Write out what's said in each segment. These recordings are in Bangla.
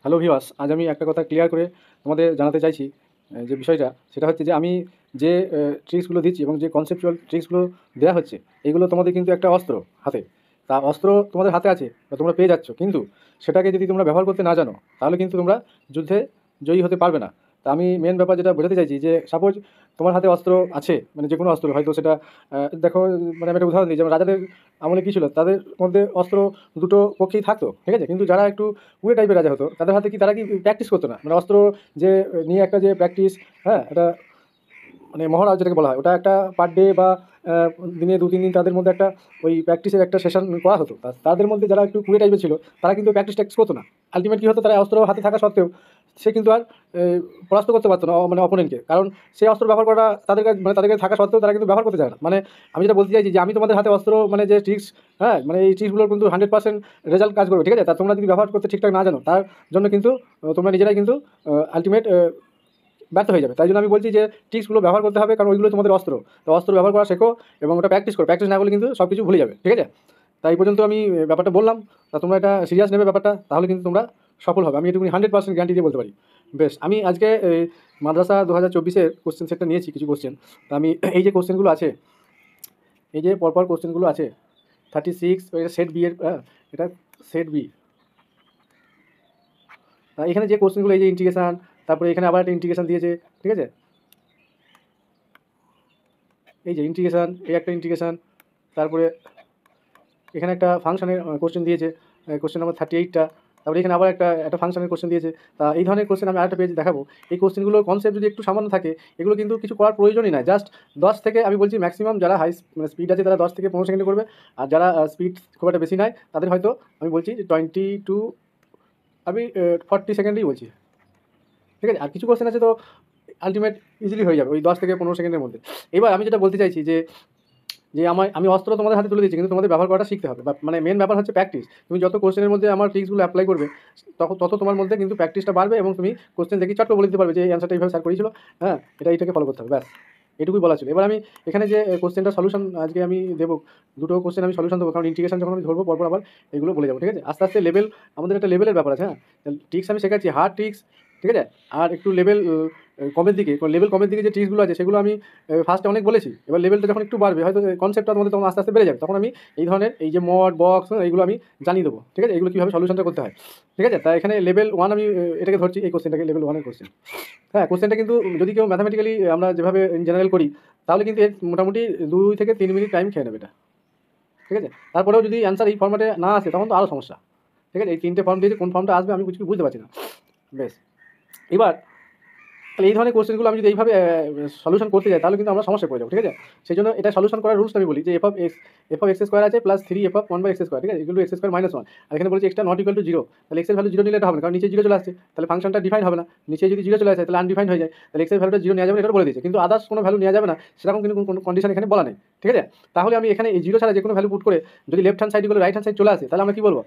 হ্যালো ভিউয়ার্স, আজ আমি একটা কথা ক্লিয়ার করে তোমাদের জানাতে চাইছি। যে বিষয়টা সেটা হচ্ছে যে আমি যে ট্রিক্সগুলো দিচ্ছি এবং যে কনসেপচুয়াল ট্রিক্সগুলো দেওয়া হচ্ছে, এগুলো তোমাদের কিন্তু একটা অস্ত্র হাতে। তা অস্ত্র তোমাদের হাতে আছে বা তোমরা পেয়ে যাচ্ছ, কিন্তু সেটাকে যদি তোমরা ব্যবহার করতে না জানো তাহলে কিন্তু তোমরা যুদ্ধে জয়ী হতে পারবে না। তা আমি মেন ব্যাপার যেটা বোঝাতে চাইছি যে সাপোজ তোমার হাতে অস্ত্র আছে, মানে যে কোনো অস্ত্র হয়তো সেটা দেখো, মানে আমি একটা উদাহরণ দিই, যেমন রাজাদের আমলে কী ছিল, তাদের মধ্যে অস্ত্র দুটো পক্ষেই থাকতো, ঠিক আছে, কিন্তু যারা একটু কুড়ে টাইপের রাজা হতো তাদের হাতে কি তারা কি প্র্যাকটিস করতো না, মানে অস্ত্র যে নিয়ে একটা যে প্র্যাকটিস, হ্যাঁ, এটা মানে মহড়া যেটাকে বলা হয়, ওটা একটা পার ডে বা দিনে 2-3 দিন তাদের মধ্যে একটা ওই প্র্যাকটিসের একটা সেশন করা হতো। তাদের মধ্যে যারা একটু কুড়ে টাইপের ছিল তারা কিন্তু প্র্যাকটিস ট্যাকটিস করতো না। আলটিমেট কী হতো, তারা অস্ত্র হাতে থাকা সত্ত্বেও সে কিন্তু আর পরাস্ত করতে পারতো না মানে অপোনেন্টকে, কারণ সেই অস্ত্র ব্যবহার করা তাদের কাছে, মানে তাদের কাছে থাকা সত্ত্বেও তারা কিন্তু ব্যবহার করতে চায় না। মানে আমি যেটা বলতে চাইছি যে আমি তোমাদের হাতে অস্ত্র, মানে যে ট্রিক্স, হ্যাঁ, মানে এই ট্রিক্সগুলোর কিন্তু 100% রেজাল্ট কাজ করবে, ঠিক আছে। তা তোমরা যদি ব্যবহার করতে ঠিকঠাক না জানো তার জন্য কিন্তু তোমরা নিজেরাই কিন্তু আলটিমেট ব্যর্থ হয়ে যাবে। তাই জন্য আমি বলছি যে ট্রিক্সগুলো ব্যবহার করতে হবে, কারণ ওইগুলো তোমাদের অস্ত্র। তো অস্ত্র ব্যবহার করা শেখো এবং ওটা প্র্যাকটিস করো। প্র্যাকটিস না করলে কিন্তু সব কিছু ভুলে যাবে, ঠিক আছে। তাই এই পর্যন্ত আমি ব্যাপারটা বললাম। তা তোমরা এটা সিরিয়াস নেবে ব্যাপারটা, তাহলে কিন্তু তোমরা সফল হবে, আমি এটুকুনি 100% গ্যারান্টি দিয়ে বলতে পারি। বেশ, আমি আজকে মাদ্রাসা 2024-এর কোশ্চেন সেটটা নিয়েছি, কিছু কোশ্চেন। তা আমি এই যে কোশ্চেনগুলো আছে, এই যে পরপর কোশ্চেনগুলো আছে 36, এটা সেট বি এর, এটা সেট বি। তা এখানে যে কোশ্চেনগুলো, এই যে ইন্টিগ্রেশন, তারপরে এখানে আবার একটা ইন্টিগ্রেশন দিয়েছে, ঠিক আছে, এই যে ইন্টিগ্রেশন, এই একটা ইন্টিগ্রেশন, তারপরে এখানে একটা ফাংশনের কোশ্চেন দিয়েছে, কোশ্চেন নাম্বার 38টা। তারপরে এখানে আবার একটা ফাংশনের কোশ্চেন দিয়েছে। তা এই ধরনের কোশ্চেন আমি আরেকটা পেজ দেখাবো। এই কোশ্চেনগুলোর কনসেপ্ট যদি একটু সামান্য থাকে, এগুলো কিন্তু কিছু করার প্রয়োজনই নাই। জাস্ট 10 থেকে, আমি বলছি ম্যাক্সিমাম যারা মানে স্পিড আছে তারা 10 থেকে 15 সেকেন্ডে করবে। আর যারা স্পিড খুব একটা বেশি নাই তাদের হয়তো আমি বলছি 20 to আমি 40 সেকেন্ডেই বলছি, ঠিক আছে। আর কিছু কোশ্চেন আছে তো আলটিমেট ইজিলি হয়ে যাবে ওই 10 থেকে 15 সেকেন্ডের মধ্যে। এবার আমি যেটা বলতে চাইছি যে যে আমি অস্ত্র তোমাদের হাতে তুলে দিচ্ছি, কিন্তু তোমাদের ব্যবহার করাটা শিখতে হবে। বা মানে মেন ব্যাপার হচ্ছে প্র্যাকটিস। তুমি যত কোশ্চেনের মধ্যে আমার ট্রিক্সগুলো অ্যাপ্লাই করবে, তত তোমার মধ্যে কিন্তু প্র্যাকটিসটা বাড়বে এবং তুমি কোশ্চেন দেখি চট করে বলে দিতে পারবে যে এই অ্যান্সারটা এইভাবে স্যার করেছিল, হ্যাঁ, এটাকে ফলো করতে হবে। ব্যাস, এটুকুই বলা ছিল। এবার আমি এখানে যে কোশ্চেনটা সলিউশন আজকে আমি দেবো, দুটো কোশ্চেন আমি সলিউশন দেবো, কারণ ইন্টিগ্রেশন যখন আমি ধরবো পরপর আবার এগুলো বলে যাবো, ঠিক আছে। আস্তে আস্তে লেভেল, আমাদের একটা লেভেলের ব্যাপার আছে, হ্যাঁ। ট্রিক্স আমি শেখাচ্ছি হার্ড ট্রিক্স, ঠিক আছে। আর একটু লেভেল কমের দিকে যে ট্রিক্সগুলো আছে সেগুলো আমি ফার্স্টে অনেক বলেছি। এবার লেভেলটা যখন একটু বাড়বে, হয়তো কনসেপ্টটা তোমাদের তখন আস্তে আস্তে বেড়ে যাবে, তখন আমি এই ধরনের এই যে মড বক্স এইগুলো আমি জানিয়ে দেবো, ঠিক আছে, এগুলো কীভাবে সলিউশনটা করতে হয়, ঠিক আছে। তাই এখানে লেভেল 1 আমি এটাকে ধরছি, এই কোশ্চেনটাকে লেভেল 1-এর কোশ্চেন। হ্যাঁ, কোশ্চেনটা কিন্তু যদি কেউ ম্যাথামেটিক্যালি আমরা যেভাবে ইন জেনারেল করি, তাহলে কিন্তু এর মোটামুটি 2 থেকে 3 মিনিট টাইম খেয়ে নেবে এটা, ঠিক আছে। তারপরেও যদি অ্যান্সার এই ফর্ম্যাটে না আসে তখন তো আরও সমস্যা, ঠিক আছে। এই 3টে ফর্ম দিয়েছে, কোন ফর্মটা আসবে আমি কিছু বুঝতে পারছি না। বেশ, এবার তাহলে এই ধরনের কোশ্চেনগুলো আমি যদি এইভাবে সলিউশন করতে যাই তাহলে কিন্তু আমরা সমস্যায় পড়ে যাবো, ঠিক আছে। সেই জন্য এটা সলিউশন করার রুলসটা আমি বলি যে এফ অফ এক্স স্কোয়ার আছে প্লাস 3f(1/x²), ঠিক আছে, এগুলো x² -1। আর এখানে বলছি এক্সটা নট ইকুয়াল টু 0, তাহলে এক্সের ভ্যালু 0 নিলে এটা হবে না, কারণ নিচে 0 চলে আসছে, তাহলে ফাংশনটা ডিফাইন হবে না। নিচে যদি 0 চলে আসে তাহলে আনডিফাইন্ড হয়ে যায়, তাহলে এক্সের ভ্যালুটা 0 নেওয়া যাবে না, এটা বলে দিয়েছে, কিন্তু আদার্স কোনো ভ্যালু নেওয়া যাবে না সেরকম কিন্তু কোনো কন্ডিশন এখানে বলা নেই, ঠিক আছে। তাহলে আমি এখানে এই 0 ছাড়া যে কোনো ভ্যালু পুট করে যদি left hand side equal right hand side চলে আসে, তাহলে আমরা কী বলবো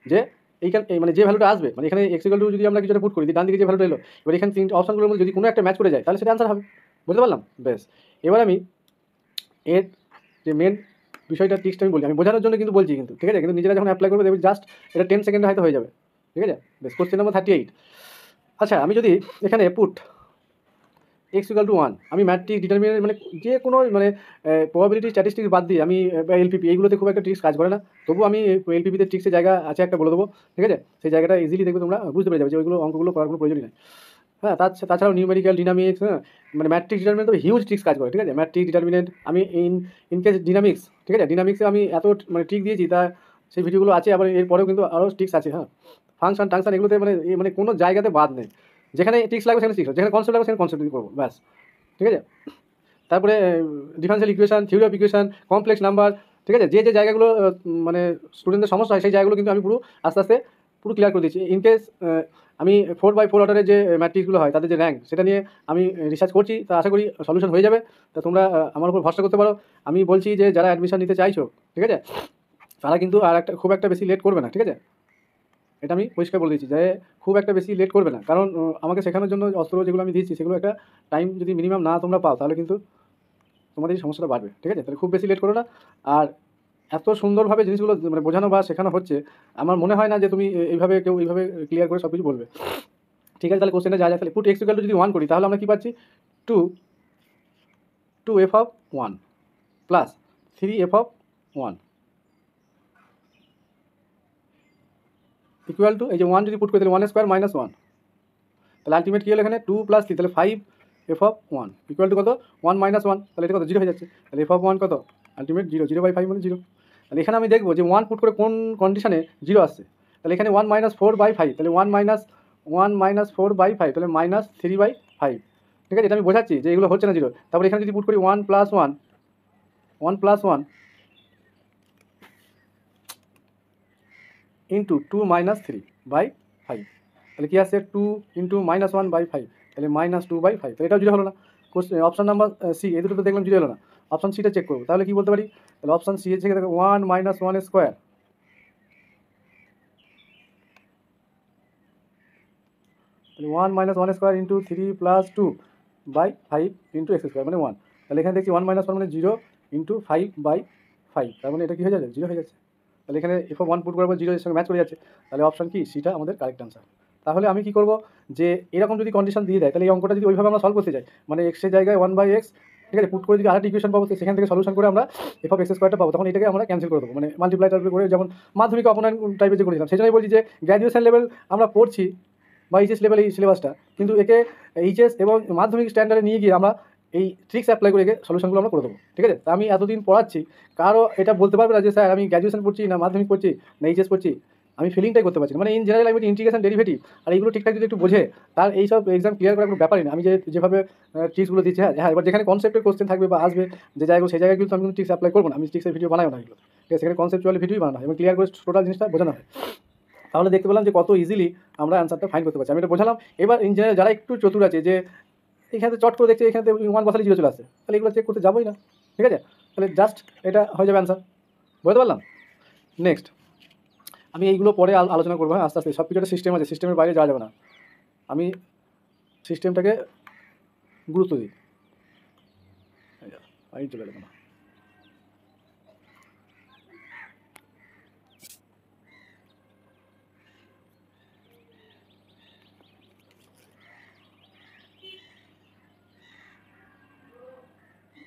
যে এইখানে মানে যে ভ্যালুটা আসবে, মানে এখানে এক্স ইকুয়াল টু যদি আমরা কিছুটা পুট করি, ডান দিকে যে ভ্যালুটা এলো, এবার এখানে 3 অপশনগুলোর মধ্যে যদি কোনো একটা ম্যাচ করে যায় তাহলে সেটা অ্যান্সার হবে, বুঝতে পারলাম। বেশ, এবার আমি এর যে মেন বিষয়টা ট্রিক্সটা আমি বলি, আমি বোঝানোর জন্য কিন্তু বলছি কিন্তু, ঠিক আছে, কিন্তু নিজেরা যখন অ্যাপ্লাই করবে দেখবে জাস্ট এটা 10 সেকেন্ডে হয়তো হয়ে যাবে, ঠিক আছে। বেশ, কোশ্চেন নাম্বার 38। আচ্ছা, আমি যদি এখানে পুট x = 1, আমি ম্যাট্রিক ডিটারমিনেন্ট মানে যে কোনো মানে প্রবাবিলিটি স্ট্যাটিস্টিক্স বাদ দিয়ে আমি এলপিপি এইগুলোতে খুব একটা ট্রিক্স কাজ করে না, তবু আমি এলপিপিতে ট্রিক্সের জায়গা আছে একটা বলে দেবো, ঠিক আছে। সেই জায়গাটা ইজিলি দেখবে তোমরা বুঝতে পেরে যাবে যে ওইগুলো অঙ্কগুলো করার কোনো প্রয়োজনই নেই, হ্যাঁ। তাছাড়াও নিউমেরিক্যাল ডিনামিক্স, হ্যাঁ, মানে ম্যাট্রিক্স ডিটারমিনেন্ট তো হিউজ ট্রিক্স কাজ করে, ঠিক আছে। ম্যাট্রিক্স ডিটারমিনেন্ট আমি ইনকেস ডিনামিক্স, ঠিক আছে, ডিনামিক্সে আমি এত মানে ট্রিক দিয়েছি, তা সেই ভিডিওগুলো আছে, আবার এরপরেও কিন্তু আরও ট্রিক্স আছে, হ্যাঁ। ফাংশন টাংশন এগুলোতে মানে কোনো জায়গাতে বাদ নেই, যেখানে ট্রিক্স লাগবে সেখানে ট্রিক্স, যেখানে কনসেপ্ট লাগবে সেখানে কনসেপ্ট দিয়ে করবো, ব্যাস, ঠিক আছে। তারপরে differential equation, theory of equation, complex number, ঠিক আছে, যে জায়গাগুলো মানে স্টুডেন্টদের সমস্যা হয় সেই জায়গাগুলো কিন্তু আমি পুরো আস্তে আস্তে পুরো ক্লিয়ার করে দিচ্ছি। ইনকেস আমি 4/4 অর্ডারের যে ম্যাট্রিক্সগুলো হয় তাদের যে র্যাঙ্ক, সেটা নিয়ে আমি রিসার্চ করছি, তা আশা করি সলিউশন হয়ে যাবে। তা তোমরা আমার উপর ভরসা করতে পারো। আমি বলছি যে যারা অ্যাডমিশন নিতে চাইছো, ঠিক আছে, তারা কিন্তু আর খুব একটা বেশি লেট করবে না, ঠিক আছে। এটা আমি পরিষ্কার বলে দিচ্ছি যে খুব একটা বেশি লেট করবে না, কারণ আমাকে শেখানোর জন্য অস্ত্র যেগুলো আমি দিচ্ছি সেগুলো একটা টাইম যদি মিনিমাম না তোমরা পাও তাহলে কিন্তু তোমাদের এই সমস্যাটা বাড়বে, ঠিক আছে। তাহলে খুব বেশি লেট করো না। আর এত সুন্দরভাবে জিনিসগুলো মানে বোঝানো বা শেখানো হচ্ছে, আমার মনে হয় না যে তুমি এইভাবে কেউ এইভাবে ক্লিয়ার করে সব কিছু বলবে। ঠিক আছে, তাহলে কোশ্চেনটা যা তাহলে পুট এক্স ইকুয়াল টু যদি 1 করি তাহলে আমরা কী পাচ্ছি, two f of 1 plus 3 f of 1 equal to, এই যে 1 যদি পুট করি তাহলে 1² মাইনাস 1, তাহলে আলটিমেট কী হলো এখানে 2 + 3, তাহলে 5 এফ অফ 1 ইকুয়াল টু কত 1 মাইনাস 1, তাহলে এটা কত 0 হয়ে যাচ্ছে। তাহলে এফ অফ 1 কত আলটিমেট 0, 0/5 মানে 0। তাহলে এখানে আমি দেখবো যে 1 পুট করে কোন কন্ডিশনে 0 আসছে। তাহলে এখানে 1 - 4/5, তাহলে 1 - 4/5, তাহলে -3/5। ঠিক আছে, এটা আমি বোঝাচ্ছি যে এগুলো হচ্ছে না 0। তারপরে এখানে যদি পুট করি 1 + 1 ইন্টু 2 - 3/5, তাহলে কী আসছে 2 × -1/5, তাহলে -2/5, তো এটাও 0 হলো না। অপশন নাম্বার সি, এই দুটো তো দেখলাম 0 হলো না। অপশন সিটা চেক করবো, তাহলে কী বলতে পারি, তাহলে অপশন সি এর থেকে দেখো 1 - 1² তাহলে 1 - 1² ইন্টু 3 + 2/5 ইন্টু x², মানে 1। তাহলে এখানে দেখছি 1 - 1 মানে 0 ইন্টু 5/5, তার মানে এটা কী হয়ে যাচ্ছে 0 হয়ে যাচ্ছে। তাহলে এখানে এফ অফ 1 পুট করার পর 0 এর সঙ্গে ম্যাচ করে যাচ্ছে, তাহলে অপশন কি সিটা আমাদের কারেক্ট আনসার। তাহলে আমি কি করব, যে এরকম যদি কন্ডিশন দিয়ে দেয় তাহলে এই অঙ্কটা যদি ওইভাবে আমরা সলভ করতে চাই, মানে এক্সের জায়গায় 1/x, ঠিক আছে, পুট করে যদি আরেকটা ইকুয়েশন পাবো সেখান থেকে সলিউশন করে আমরা এফ অফ x² পাবো, তখন এটাকে আমরা ক্যান্সেল করে দেবো, মানে মাল্টিপ্লাই টাইপের করে, যেমন মাধ্যমিক অপনয়ন টাইপের যে করেছিলাম। সেই জন্যই বলছি যে গ্র্যাজুয়েশন লেভেল আমরা পড়ছি বা এইচএস লেভেল এই সিলেবাসটা, কিন্তু একে এইচএস এবং মাধ্যমিক স্ট্যান্ডার্ডে নিয়ে গিয়ে আমরা এই ট্রিক্স অ্যাপ্লাই করে একে সলিউশনগুলো আমরা করে দেবো। ঠিক আছে, তা আমি এতদিন পড়াচ্ছি, কারো এটা বলতে পারবে না যে স্যার আমি গ্র্যাজুয়েশন পড়ছি না মাধ্যমিক পড়ছি না এইচএস পড়ছি, আমি ফিলিংটাই করতে পারছি না। মানে ইন জেনারেল আমি ইন্টিগ্রেশন ডেরিভেটিভ আর এইগুলো ঠিকঠাক যদি একটু বোঝে, তার এই সব এক্সাম ক্লিয়ার করার কোনো ব্যাপারই না। আমি যেভাবে ট্রিক্সগুলো দিচ্ছি, হ্যাঁ এবার যেখানে কনসেপ্টের কোশ্চেন থাকবে বা আসবে যে জায়গায়, সেই জায়গায় কিন্তু আমি কিন্তু ট্রিক্স অ্যাপ্লাই করবো না, আমি ট্রিক্সের ভিডিও বানাই না এগুলো। ঠিক আছে, সেখানে কনসেপচুয়াল ভিডিওই বানানো হয় এবং ক্লিয়ার করে টোটাল জিনিসটা বোঝানো হয়। তাহলে দেখতে পেলাম যে কত ইজিলি আমরা অ্যান্সারটা ফাইন্ড করতে পারছি, আমি এটা বোঝালাম। এবার ইন জেনারেল যারা একটু চতুর আছে, যে এখানে চট করে দেখছে এখানে 1 বসালে 0 চলে আসছে, তাহলে এগুলো চেক করতে যাবোই না। ঠিক আছে, তাহলে জাস্ট এটা হয়ে যাবে অ্যান্সার, বুঝতে পারলাম। নেক্সট আমি এইগুলো পরে আলোচনা করবো, হ্যাঁ আস্তে আস্তে। সব কিছু একটা সিস্টেম আছে, সিস্টেমের বাইরে যাওয়া যাবে না, আমি সিস্টেমটাকে গুরুত্ব দিই। চলে যাবে না।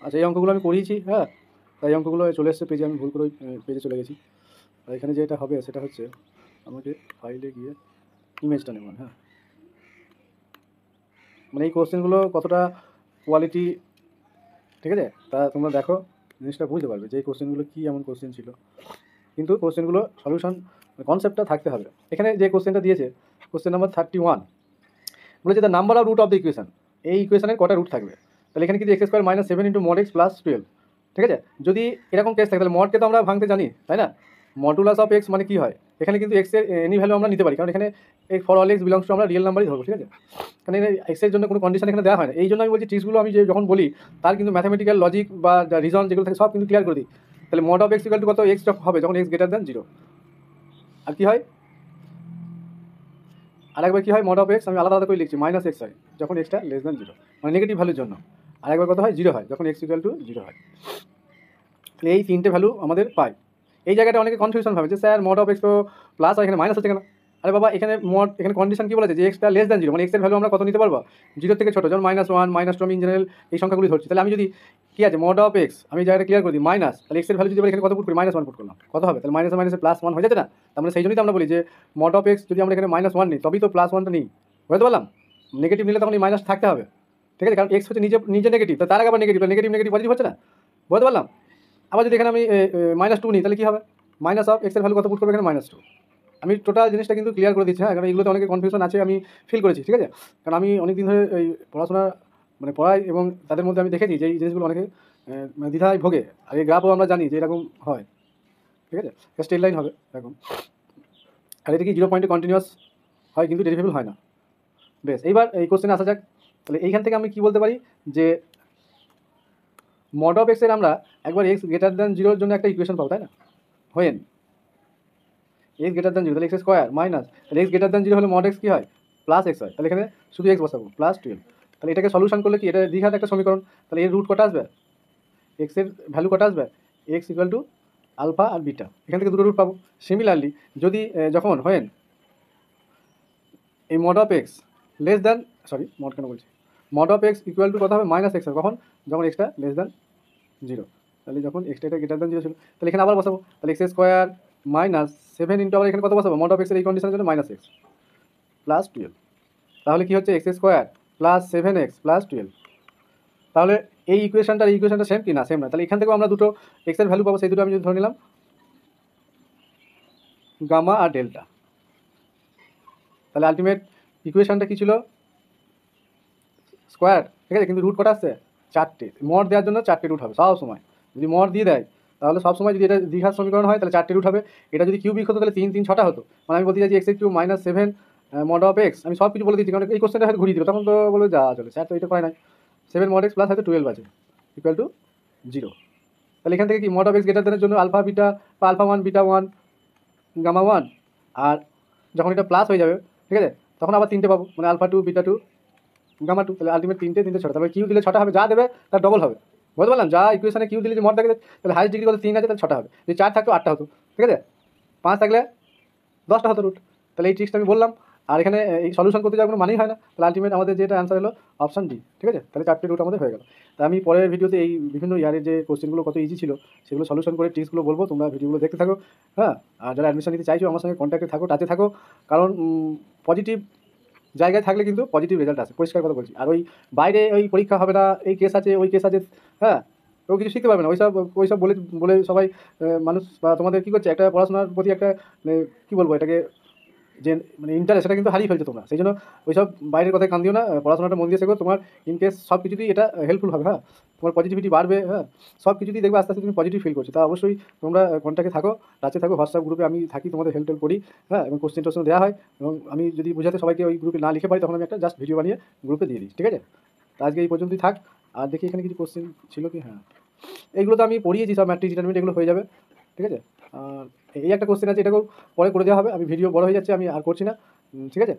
আচ্ছা, এই অঙ্কগুলো আমি করিয়েছি, হ্যাঁ, তাই অঙ্কগুলো চলে এসছে পেজে, আমি ভুল করে পেজে চলে গেছি। আর এখানে যেটা হবে সেটা হচ্ছে আমাকে ফাইলে গিয়ে ইমেজটা নেব, হ্যাঁ, মানে এই কোশ্চেনগুলো কতটা কোয়ালিটি, ঠিক আছে, তা তোমরা দেখো জিনিসটা বুঝতে পারবে যে এই কোশ্চেনগুলো কী এমন কোশ্চেন ছিল। কিন্তু কোশ্চেনগুলো সলিউশন কনসেপ্টটা থাকতে হবে। এখানে যে কোশ্চেনটা দিয়েছে, কোশ্চেন নাম্বার 31, বলেছে the number of root of the equation, এই ইকুয়েশনের কটা রুট থাকবে। তাহলে এখানে কিন্তু x² - 7 × mod x + 12, ঠিক আছে। যদি এরকম কেস থাকে তাহলে মডকে তো আমরা ভাঙতে জানি, তাই না। মডুলাস অফ এক্স মানে কী হয়, এখানে কিন্তু এক্সের এনি ভ্যালু আমরা নিতে পারি, কারণ এখানে এই for all x belongs to আমরা রিয়েল নাম্বারই ধরবো। ঠিক আছে, কারণ এক্সের জন্য কোনো কন্ডিশন এখানে দেওয়া হয় না। এই জন্য আমি বলছি ট্রিক্সগুলো আমি যে যখন বলি তার কিন্তু ম্যাথামেটিক্যাল লজিক বা রিজন যেগুলো থাকে সব কিন্তু ক্লিয়ার করে দিই। তাহলে mod of x equal to কত, এক্স হবে যখন x > 0। আর কী হয়, আরেকবার কী হয়, মড অফ এক্স আমি আলাদা আলাদা করে লিখছি, -x হয় যখন x > 0, মানে নেগেটিভ ভ্যালুর জন্য। আরেকবার কত হয়, 0 হয় যখন x = 0 হয়। এই তিনটে ভ্যালু আমাদের পাই। এই জায়গাটা অনেকে কনফিউশন ভাবে যে স্যার মড অফ এক্স তো প্লাস হয়, এখানে মাইনাস হচ্ছে কেন। আরে বাবা, এখানে এখানে কন্ডিশন কী বলেছে যে x > 0, মানে এক্সের ভ্যালু আমরা কত নিতে পারবো, 0 থেকে ছোটো, যেমন -1 -2, আমি ইন জেনারেল এই সংখ্যাগুলি ধরছি। তাহলে আমি যদি কী আছে মড অফ এক্স, আমি জায়গাটা ক্লিয়ার করে দিই মাইনাস, তাহলে এক্সের ভ্যালু যদি এখানে কত পুট করি, -1 পুট করলাম, কত হবে, তাহলে মাইনাসে মাইনাসে +1 হয়ে যাচ্ছে না। তার মানে সেই জন্যই তো আমরা বলি যে মড অফ এক্স যদি আমরা এখানে -1 নিই তবেই তো +1টা নিই, বুঝতে পারলাম। নেগেটিভ নিলে তখন এই মাইনাস থাকতে হবে, ঠিক আছে, কারণ এক্স হচ্ছে নিজে নেগেটিভ, তার আগে আবার নেগেটিভ নেগেটিভ পজিটিভ হচ্ছে না, বুঝতে পারলাম। আবার যদি এখানে আমি -2 নিই তাহলে কী হবে, মাইনাস অফ এক্সের ভ্যালু কত পুট করবে, এখানে -2। আমি টোটাল জিনিসটা কিন্তু ক্লিয়ার করে দিচ্ছি, হ্যাঁ, কারণ এগুলোতে অনেকে কনফিউশন আছে, আমি ফিল করেছি। ঠিক আছে, কারণ আমি অনেক দিন ধরে এই পড়াশোনা মানে পড়াই এবং তাদের মধ্যে আমি দেখেছি যে এই জিনিসগুলো অনেকে দ্বিধায় ভোগে। আর এই গ্রাফও আমরা জানি যে এরকম হয়, ঠিক আছে, স্ট্রেট লাইন হবে এরকম। আর এটা কি 0 পয়েন্টে কন্টিনিউয়াস হয় কিন্তু ডেরিভেবল হয় না। বেশ, এইবার এই কোশ্চেনে আসা যাক। তাহলে এইখান থেকে আমি কি বলতে পারি যে মড অফ এক্সের আমরা একবার x > 0 জন্য একটা ইকুয়েশন পাবো, তাই না, হোয়েন x > 0, তাহলে x² মাইনাস, তাহলে x > 0 হলে মড এক্স কী হয়, +x হয়, তাহলে এখানে শুধু x বসাবো +12। তাহলে এটাকে সলিউশন করলে কি, এটা দ্বিঘাত একটা সমীকরণ, তাহলে এর রুট কটা আসবে, x এর ভ্যালু কটা আসবে, x = আলফা আর বিটা, এখান থেকে দুটো রুট পাবো। সিমিলারলি যদি যখন হয় এই mod of x less than, sorry mod কেন বলছি, mod of x equal to কত হবে মাইনাস এক্স, কখন যখন এক্সটা লেস দ্যান 0, তাহলে যখন এক্সটা এটা গ্রেটার দ্যান 0 ছিল, তাহলে এখানে আবার বসাবো, তাহলে এক্স স্কোয়ার মাইনাস 7 ইন্টু আবার এখানে কত বসাবো মড অফ এক্সের এই কন্ডিশনের জন্য মাইনাস এক্স প্লাস 12, তাহলে কি হচ্ছে x square plus 7x plus 12। তাহলে এই ইকুয়েশনটা সেম কি না, সেম না, তাহলে এখান থেকেও আমরা দুটো এক্সের ভ্যালু পাবো, সেই দুটো আমি যদি ধরে নিলাম গামা আর ডেল্টা। তাহলে আলটিমেট ইকুয়েশনটা কি ছিল, স্কোয়ার, ঠিক আছে, কিন্তু রুট কটা আসছে 4টে, মড দেওয়ার জন্য 4টে রুট হবে সব সময়। যদি মড দিয়ে দেয় তাহলে সব সময় যদি এটা দ্বিঘাত সমীকরণ হয় তাহলে 4টে রুট হবে। এটা যদি কিউবিক হতো তাহলে 3 3 6টা হতো। মানে আমি বলতে চাইছি x cube minus 7 mod of x, আমি সব কিছু বলে দিচ্ছি কারণ এই কোশ্চেনটা হয়তো ঘুরিয়ে দিল, তখন তো বলে যা চলে স্যার তো এটা করে নাই, 7 মড এক্স প্লাস হয়তো 12 আছে ইকুয়াল টু 0। তাহলে এখান থেকে কি মড অফ এক্স গ্রেটার দেনের জন্য আলফা বিটা বা আলফা 1 বিটা 1 গামা 1, আর যখন এটা প্লাস হয়ে যাবে, ঠিক আছে, তখন আবার 3টে পাবো, মানে আলফা 2 বিটা 2 গামা 2, তাহলে আলটিমেট 3টে 3টে 6টা, তাহলে কিউ দিলে 6টা হবে, যা দেবে তার ডবল হবে। বুঝতে পারলাম, যা ইকুয়েশনে কিউ দিলে যে মড থাকে তাহলে হাইস্ট ডিগ্রি কত 3 আছে, তাহলে 6টা হবে, যদি 4 থাকতো 8টা হতো, ঠিক আছে, 5 থাকলে 10টা হতো রুট। তাহলে এই ট্রিক্সটা আমি বললাম, আর এখানে এই সলিউশন করতে যাওয়ার কোনো মানেই হয় না, তাহলে আলটিমেট আমাদের যেটা অ্যান্সার হলো অপশন ডি, ঠিক আছে। তাহলে 4টে রুট আমাদের হয়ে গেল। তা আমি পরের ভিডিওতে এই বিভিন্ন ইয়ারের যে কোশ্চেনগুলো কত ইজি ছিল সেগুলো সলিউশন করে ট্রিক্সগুলো বলবো, তোমরা ভিডিওগুলো দেখতে থাকো, হ্যাঁ। আর যারা অ্যাডমিশন নিতে চাইছো আমার সঙ্গে কন্ট্যাক্টে থাকো, টাচে থাকো, কারণ পজিটিভ জায়গায় থাকলে কিন্তু পজিটিভ রেজাল্ট আসে, পরিষ্কার কথা বলছি। আর ওই বাইরে ওই পরীক্ষা হবে না, এই কেস আছে ওই কেস আছে, হ্যাঁ, কেউ কিছু শিখতে পারবে না, ওইসব বলে বলে সবাই মানুষ বা তোমাদের কী করছে একটা পড়াশোনার প্রতি একটা কী বলবো এটাকে যে মানে ইন্টারেস্ট, সেটা কিন্তু হারিয়ে ফেলছে তোমরা। সেই জন্য ওইসব বাইরের কথায় কান দিও না, পড়াশোনাটা মন দিয়ে শেখো, তোমার ইন কেস সব কিছুতেই এটা হেল্পফুল হবে, হ্যাঁ, তোমার পজিটিভিটি বাড়বে, হ্যাঁ, সব কিছুতেই দেখবে আস্তে আস্তে তুমি পজিটিভ ফিল করছো। তা অবশ্যই তোমরা কন্ট্যাক্টে থাকো, টাচে থাকো, হোয়াটসঅ্যাপ গ্রুপে আমি থাকি, তোমাদের হেল্প করি, হ্যাঁ, এবং কোশ্চেন টোশ্চেন দেওয়া হয়, এবং আমি যদি বুঝাতে সবাইকে ওই গ্রুপে না লিখে পারি তখন আমি একটা জাস্ট ভিডিও বানিয়ে গ্রুপে দিয়ে দিই, ঠিক আছে। তা আজকে এই পর্যন্তই থাক। আর দেখি এখানে কিছু কোশ্চেন ছিল কি, হ্যাঁ, এইগুলো তো আমি পড়িয়েছি সব, ম্যাট্রিক ডিটারমিনেন্ট এগুলো হয়ে যাবে, ঠিক আছে। আর এই একটা কোশ্চেন আছে, এটাকেও পরে করে দেওয়া হবে, আমি ভিডিও বড় হয়ে যাচ্ছে, আমি আর করছি না, ঠিক আছে।